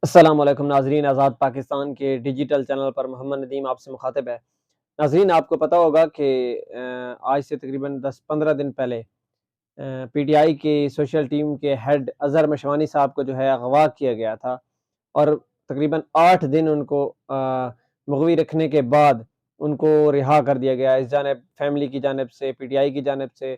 السلام علیکم ناظرین، آزاد پاکستان کے ڈیجیٹل چینل پر محمد ندیم آپ سے مخاطب ہے۔ ناظرین، آپ کو پتہ ہوگا کہ آج سے تقریباً 10-15 دن پہلے پی ٹی آئی کی سوشل ٹیم کے ہیڈ اظہر مشوانی صاحب کو جو ہے اغوا کیا گیا تھا، اور تقریباً 8 دن ان کو مغوی رکھنے کے بعد ان کو رہا کر دیا گیا۔ اس جانب فیملی کی جانب سے، پی ٹی آئی کی جانب سے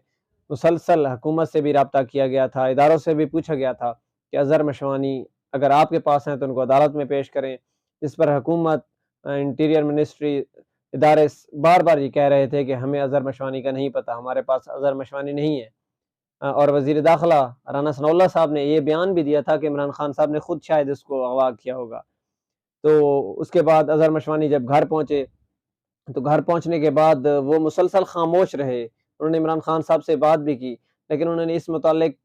مسلسل حکومت سے بھی رابطہ کیا گیا تھا، اداروں سے بھی پوچھا گیا تھا کہ اظہر مشوانی اگر آپ کے پاس ہیں تو ان کو عدالت میں پیش کریں، جس پر حکومت، انٹیریئر منسٹری، ادارے بار بار یہ کہہ رہے تھے کہ ہمیں اظہر مشوانی کا نہیں پتہ، ہمارے پاس اظہر مشوانی نہیں ہے۔ اور وزیر داخلہ رانا ثناء اللہ صاحب نے یہ بیان بھی دیا تھا کہ عمران خان صاحب نے خود شاید اس کو اغوا کیا ہوگا۔ تو اس کے بعد اظہر مشوانی جب گھر پہنچے تو گھر پہنچنے کے بعد وہ مسلسل خاموش رہے۔ انہوں نے عمران خان صاحب سے بات بھی کی، لیکن انہوں نے اس متعلق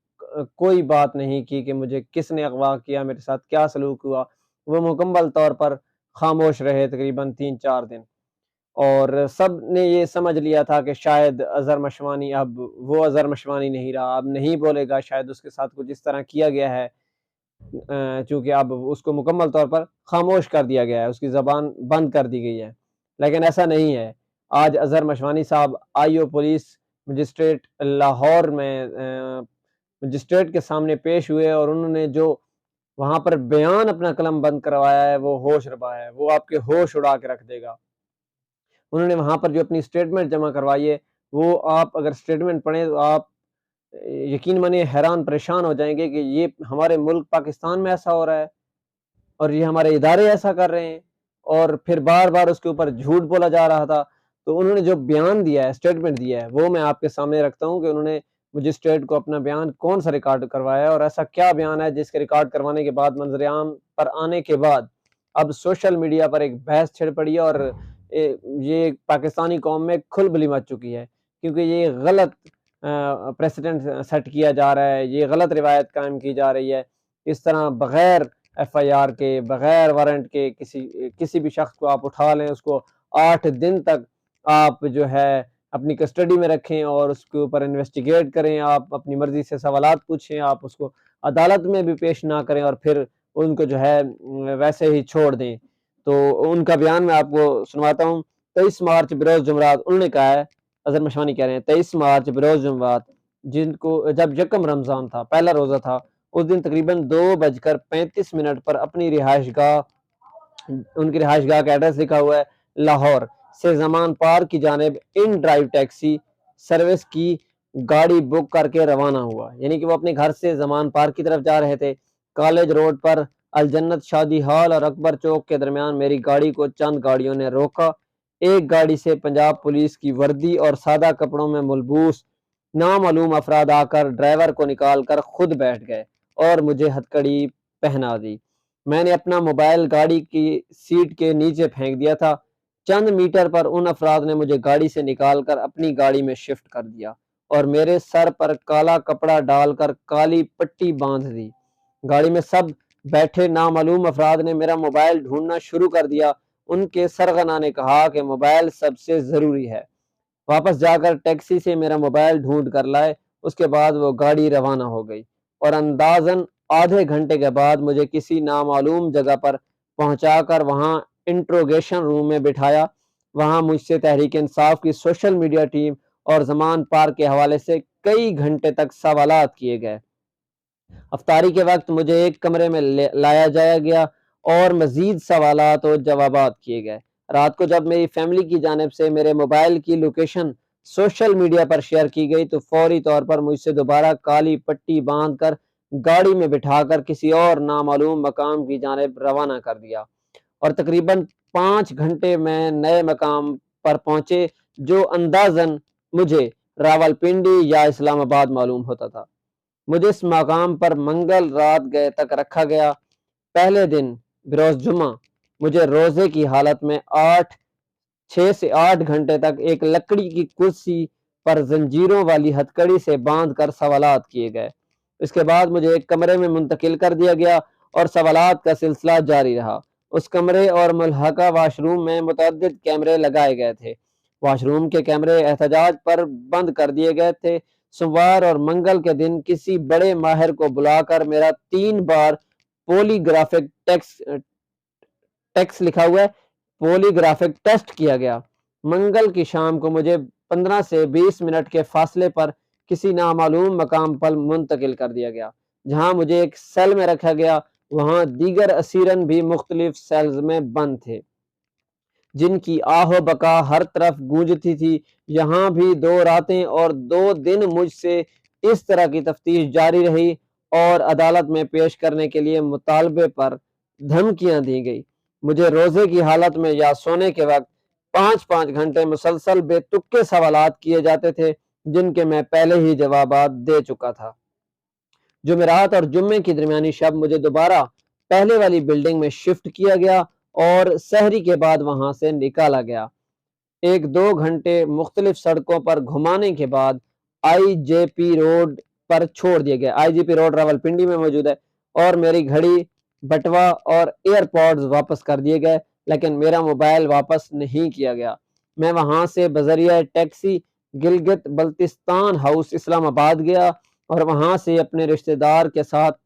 کوئی بات نہیں کی کہ مجھے کس نے اغوا کیا، میرے ساتھ کیا سلوک ہوا۔ وہ مکمل طور پر خاموش رہے تقریباً 3-4 دن، اور سب نے یہ سمجھ لیا تھا کہ شاید اظہر مشوانی اب وہ اظہر مشوانی نہیں رہا، اب نہیں بولے گا، شاید اس کے ساتھ کچھ اس طرح کیا گیا ہے، چونکہ اب اس کو مکمل طور پر خاموش کر دیا گیا ہے، اس کی زبان بند کر دی گئی ہے۔ لیکن ایسا نہیں ہے۔ آج اظہر مشوانی صاحب آئی او پولیس مجسٹریٹ لاہور میں مجسٹریٹ کے سامنے پیش ہوئے، اور انہوں نے جو وہاں پر بیان اپنا قلم بند کروایا ہے وہ ہوش ربا ہے، وہ آپ کے ہوش اڑا کے رکھ دے گا۔ انہوں نے وہاں پر جو اپنی سٹیٹمنٹ جمع کروائی ہے، وہ آپ اگر سٹیٹمنٹ پڑھیں تو آپ یقین مانیے حیران پریشان ہو جائیں گے کہ یہ ہمارے ملک پاکستان میں ایسا ہو رہا ہے، اور یہ ہمارے ادارے ایسا کر رہے ہیں، اور پھر بار بار اس کے اوپر جھوٹ بولا جا رہا تھا۔ تو انہوں نے جو بیان دیا ہے، سٹیٹمنٹ دیا ہے، وہ میں آپ کے سامنے رکھتا ہوں کہ انہوں نے مجسٹریٹ کو اپنا بیان کون سا ریکارڈ کروایا ہے، اور ایسا کیا بیان ہے جس کے ریکارڈ کروانے کے بعد، منظر عام پر آنے کے بعد، اب سوشل میڈیا پر ایک بحث چھڑ پڑی ہے، اور یہ پاکستانی قوم میں کھل بلی مچ چکی ہے، کیونکہ یہ غلط پریسیڈنٹ سیٹ کیا جا رہا ہے، یہ غلط روایت قائم کی جا رہی ہے۔ اس طرح بغیر ایف آئی آر کے، بغیر وارنٹ کے کسی بھی شخص کو آپ اٹھا لیں، اس کو 8 دن تک آپ جو ہے اپنی کسٹڈی میں رکھیں اور اس کے اوپر انویسٹیگیٹ کریں، آپ اپنی مرضی سے سوالات پوچھیں، آپ اس کو عدالت میں بھی پیش نہ کریں، اور پھر ان کو جو ہے ویسے ہی چھوڑ دیں۔ تو ان کا بیان میں آپ کو سنواتا ہوں۔ 23 مارچ بروز جمعرات انہوں نے کہا ہے، اظہر مشوانی کہہ رہے ہیں، 23 مارچ بروز جمعرات جن کو جب یکم رمضان تھا، پہلا روزہ تھا، اس دن تقریباً 2:35 پر اپنی رہائش گاہ، ان کی رہائش گاہ کا ایڈریس لکھا ہوا ہے لاہور، سے زمان پارک کی جانب ان ڈرائیو ٹیکسی سروس کی گاڑی بک کر کے روانہ ہوا۔ یعنی کہ وہ اپنے گھر سے زمان پارک کی طرف جا رہے تھے۔ کالج روڈ پر الجنت شادی ہال اور اکبر چوک کے درمیان میری گاڑی کو چند گاڑیوں نے روکا۔ ایک گاڑی سے پنجاب پولیس کی وردی اور سادہ کپڑوں میں ملبوس نامعلوم افراد آ کر ڈرائیور کو نکال کر خود بیٹھ گئے اور مجھے ہتھکڑی پہنا دی۔ میں نے اپنا موبائل گاڑی کی سیٹ کے نیچے پھینک دیا تھا۔ چند میٹر پر ان افراد نے مجھے گاڑی سے نکال کر اپنی گاڑی میں شفٹ کر دیا اور میرے سر پر کالا کپڑا ڈال کر کالی پٹی باندھ دی۔ گاڑی میں سب بیٹھے نامعلوم افراد نے میرا موبائل ڈھونڈنا شروع کر دیا۔ ان کے سرغنہ نے کہا کہ موبائل سب سے ضروری ہے، واپس جا کر ٹیکسی سے میرا موبائل ڈھونڈ کر لائے۔ اس کے بعد وہ گاڑی روانہ ہو گئی، اور اندازاً آدھے گھنٹے کے بعد مجھے کسی نامعلوم جگہ پر پہنچا کر وہاں انٹروگیشن روم میں بٹھایا۔ وہاں مجھ سے تحریک انصاف کی سوشل میڈیا ٹیم اور زمان پارک کے حوالے سے کئی گھنٹے تک سوالات کیے گئے۔ افطاری کے وقت مجھے ایک کمرے میں لایا جایا گیا اور مزید سوالات اور جوابات کیے گئے۔ رات کو جب میری فیملی کی جانب سے میرے موبائل کی لوکیشن سوشل میڈیا پر شیئر کی گئی تو فوری طور پر مجھ سے دوبارہ کالی پٹی باندھ کر گاڑی میں بٹھا کر کسی اور نامعلوم مقام کی جانب روانہ کر دیا، اور تقریباً 5 گھنٹے میں نئے مقام پر پہنچے جو اندازاً مجھے راولپنڈی یا اسلام آباد معلوم ہوتا تھا۔ مجھے اس مقام پر منگل رات گئے تک رکھا گیا۔ پہلے دن بروز جمعہ مجھے روزے کی حالت میں 6 سے 8 گھنٹے تک ایک لکڑی کی کرسی پر زنجیروں والی ہتھکڑی سے باندھ کر سوالات کیے گئے۔ اس کے بعد مجھے ایک کمرے میں منتقل کر دیا گیا اور سوالات کا سلسلہ جاری رہا۔ اس کمرے اور ملحقہ واش روم میں متعدد کیمرے لگائے گئے تھے۔ واش روم کے کیمرے احتجاج پر بند کر دیے گئے تھے۔ سوموار اور منگل کے دن کسی بڑے ماہر کو بلا کر میرا 3 بار پولیگرافک ٹیکس لکھا ہوا ہے، پولیگرافک ٹیسٹ کیا گیا۔ منگل کی شام کو مجھے 15 سے 20 منٹ کے فاصلے پر کسی نامعلوم مقام پر منتقل کر دیا گیا، جہاں مجھے ایک سیل میں رکھا گیا۔ وہاں دیگر اسیرن بھی مختلف سیلز میں بند تھے، جن کی آہ و بکا ہر طرف گونجتی تھی۔ یہاں بھی 2 راتیں اور 2 دن مجھ سے اس طرح کی تفتیش جاری رہی اور عدالت میں پیش کرنے کے لیے مطالبے پر دھمکیاں دی گئی۔ مجھے روزے کی حالت میں یا سونے کے وقت 5-5 گھنٹے مسلسل بے تکے سوالات کیے جاتے تھے، جن کے میں پہلے ہی جوابات دے چکا تھا۔ جمعرات اور جمعے کی درمیانی شب مجھے دوبارہ پہلے والی بلڈنگ میں شفٹ کیا گیا اور سحری کے بعد وہاں سے نکالا گیا۔ 1-2 گھنٹے مختلف سڑکوں پر گھمانے کے بعد آئی جے پی روڈ پر چھوڑ دیا گیا۔ آئی جے پی روڈ راولپنڈی میں موجود ہے، اور میری گھڑی، بٹوا اور ایئر پوڈز واپس کر دیے گئے، لیکن میرا موبائل واپس نہیں کیا گیا۔ میں وہاں سے بذریعہ ٹیکسی گلگت بلتستان ہاؤس اسلام آباد گیا اور وہاں سے اپنے رشتہ دار کے ساتھ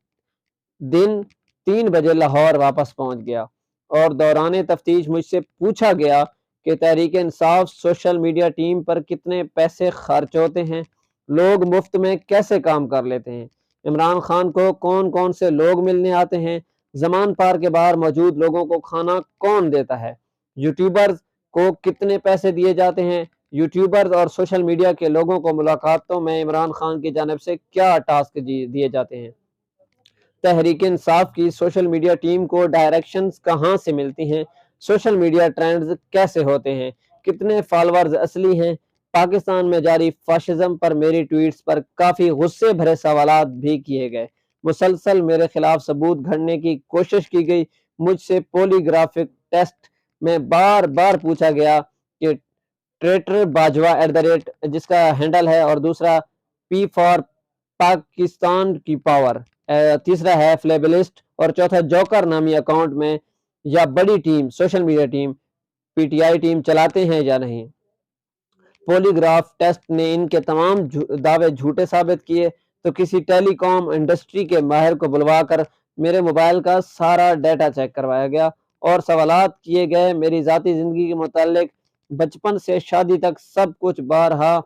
دن 3 بجے لاہور واپس پہنچ گیا، اور دوران تفتیش مجھ سے پوچھا گیا کہ Tehreek Insaf social media team پر کتنے پیسے خرچ ہوتے ہیں، لوگ مفت میں کیسے کام کر لیتے ہیں، عمران خان کو کون کون سے لوگ ملنے آتے ہیں، زمان پار کے باہر موجود لوگوں کو کھانا کون دیتا ہے، یوٹیوبرز کو کتنے پیسے دیے جاتے ہیں، یوٹیوبرز اور سوشل میڈیا کے لوگوں کو ملاقاتوں میں عمران خان کی جانب سے کیا ٹاسک دیے جاتے ہیں، تحریک انصاف کی سوشل میڈیا ٹیم کو ڈائریکشنز کہاں سے ملتی ہیں، سوشل میڈیا ٹرینڈز کیسے ہوتے ہیں، کتنے فالورز اصلی ہیں۔ پاکستان میں جاری فاشزم پر میری ٹویٹس پر کافی غصے بھرے سوالات بھی کیے گئے۔ مسلسل میرے خلاف ثبوت گھڑنے کی کوشش کی گئی۔ مجھ سے پولیگرافک ٹیسٹ میں بار بار پوچھا گیا کہ ٹریٹر باجوہ @ جس کا ہینڈل ہے، اور دوسرا پی فار پاکستان کی پاور، تیسرا ہے فلیبلسٹ، اور چوتھا جوکر نامی اکاؤنٹ میں یا بڑی team social media team P T I team چلاتے ہیں یا نہیں۔ پولیگراف ٹیسٹ نے ان کے تمام دعوے جھوٹے ثابت کیے، تو کسی ٹیلی کام انڈسٹری کے ماہر کو بلوا کر میرے موبائل کا سارا ڈیٹا چیک کروایا گیا اور سوالات کیے گئے۔ میری ذاتی زندگی کے متعلق بچپن سے شادی تک سب کچھ بارہا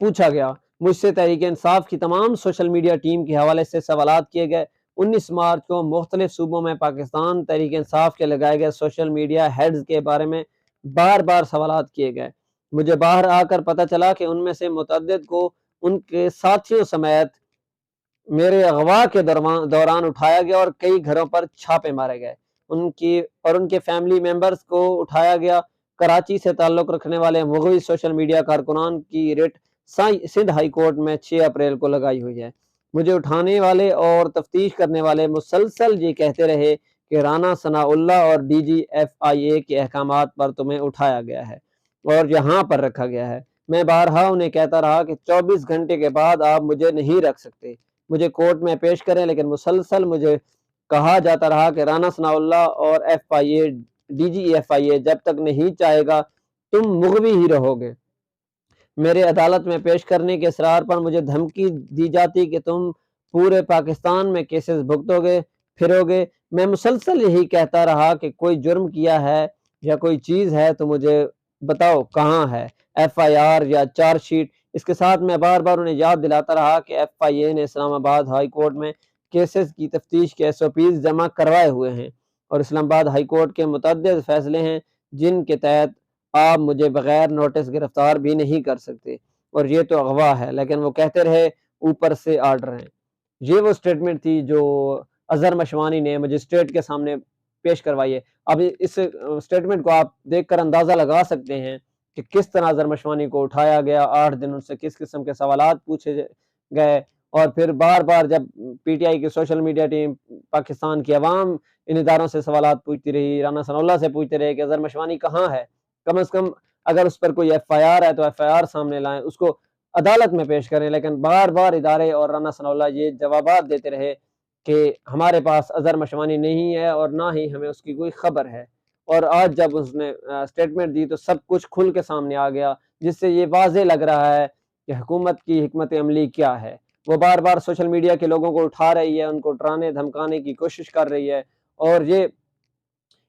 پوچھا گیا۔ مجھ سے تحریک انصاف کی تمام سوشل میڈیا ٹیم کے حوالے سے سوالات کیے گئے۔ 19 مارچ کو مختلف صوبوں میں پاکستان تحریک انصاف کے لگائے گئے سوشل میڈیا ہیڈز کے بارے میں بار بار سوالات کیے گئے۔ مجھے باہر آ کر پتہ چلا کہ ان میں سے متعدد کو ان کے ساتھیوں سمیت میرے اغوا کے دوران اٹھایا گیا اور کئی گھروں پر چھاپے مارے گئے۔ ان کے فیملی ممبرز کو اٹھایا گیا۔ کراچی سے تعلق رکھنے والے مغوی سوشل میڈیا کارکنان کی رٹ سندھ ہائی کورٹ میں 6 اپریل کو لگائی ہوئی ہے۔ مجھے اٹھانے والے اور تفتیش کرنے والے مسلسل یہ کہتے رہے کہ رانا ثناء اللہ اور DGFIA کے احکامات پر تمہیں اٹھایا گیا ہے اور یہاں پر رکھا گیا ہے۔ میں بارہا انہیں کہتا رہا کہ 24 گھنٹے کے بعد آپ مجھے نہیں رکھ سکتے، مجھے کورٹ میں پیش کریں، لیکن مسلسل مجھے کہا جاتا رہا کہ رانا ثناء اللہ اور DGFIA جب تک نہیں چاہے گا تم مغوی ہی رہو گے۔ میرے عدالت میں پیش کرنے کے اصرار پر مجھے دھمکی دی جاتی کہ تم پورے پاکستان میں کیسز بھگتو گے، پھرو گے۔ میں مسلسل یہی کہتا رہا کہ کوئی جرم کیا ہے یا کوئی چیز ہے تو مجھے بتاؤ کہاں ہے، FIR یا چارج شیٹ۔ اس کے ساتھ میں بار بار انہیں یاد دلاتا رہا کہ FIA نے اسلام آباد ہائی کورٹ میں کیسز کی تفتیش کے SOPs جمع کروائے ہوئے ہیں، اور اسلام آباد ہائی کورٹ کے متعدد فیصلے ہیں جن کے تحت آپ مجھے بغیر نوٹس گرفتار بھی نہیں کر سکتے، اور یہ تو اغوا ہے۔ لیکن وہ کہتے رہے اوپر سے آرڈر ہیں۔ یہ وہ سٹیٹمنٹ تھی جو اظہر مشوانی نے مجسٹریٹ کے سامنے پیش کروائی ہے۔ اب اس سٹیٹمنٹ کو آپ دیکھ کر اندازہ لگا سکتے ہیں کہ کس طرح اظہر مشوانی کو اٹھایا گیا، 8 دن ان سے کس قسم کے سوالات پوچھے گئے، اور پھر بار بار جب PTI کی سوشل میڈیا ٹیم، پاکستان کی عوام ان اداروں سے سوالات پوچھتی رہی، رانا ثناء اللہ سے پوچھتے رہے کہ اظہر مشوانی کہاں ہے، کم از کم اگر اس پر کوئی FIR ہے تو FIR سامنے لائیں، اس کو عدالت میں پیش کریں۔ لیکن بار بار ادارے اور رانا ثناء اللہ یہ جوابات دیتے رہے کہ ہمارے پاس اظہر مشوانی نہیں ہے اور نہ ہی ہمیں اس کی کوئی خبر ہے۔ اور آج جب اس نے سٹیٹمنٹ دی تو سب کچھ کھل کے سامنے آ گیا، جس سے یہ واضح لگ رہا ہے کہ حکومت کی حکمت عملی کیا ہے۔ وہ بار بار سوشل میڈیا کے لوگوں کو اٹھا رہی ہے، ان کو ڈرانے دھمکانے کی کوشش کر رہی ہے، اور یہ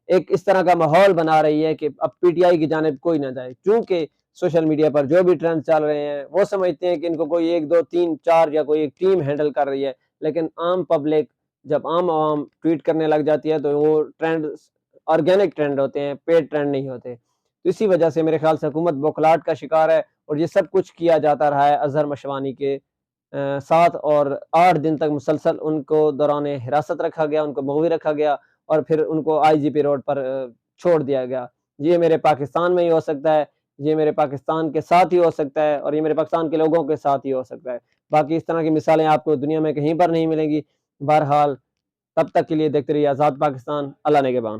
ایک اس طرح کا ماحول بنا رہی ہے کہ اب پی ٹی آئی کی جانب کوئی نہ جائے، کیونکہ سوشل میڈیا پر جو بھی ٹرینڈ چل رہے ہیں وہ سمجھتے ہیں کہ ان کو کوئی 1 2 3 4 یا کوئی ایک ٹیم ہینڈل کر رہی ہے، لیکن عام پبلک جب عام عوام ٹویٹ کرنے لگ جاتی ہے تو وہ ٹرینڈ آرگینک ٹرینڈ ہوتے ہیں، پیڈ ٹرینڈ نہیں ہوتے۔ تو اسی وجہ سے میرے خیال سے حکومت بوکھلاہٹ کا شکار ہے، اور یہ سب کچھ کیا جاتا رہا ہے اظہر مشوانی کے ساتھ، اور 8 دن تک مسلسل ان کو دوران حراست رکھا گیا، ان کو مغوی رکھا گیا، اور پھر ان کو آئی جی پی روڈ پر چھوڑ دیا گیا۔ یہ میرے پاکستان میں ہی ہو سکتا ہے، یہ میرے پاکستان کے ساتھ ہی ہو سکتا ہے، اور یہ میرے پاکستان کے لوگوں کے ساتھ ہی ہو سکتا ہے۔ باقی اس طرح کی مثالیں آپ کو دنیا میں کہیں پر نہیں ملیں گی۔ بہرحال تب تک کے لیے دیکھتے رہیے آزاد پاکستان۔ اللہ نگہبان۔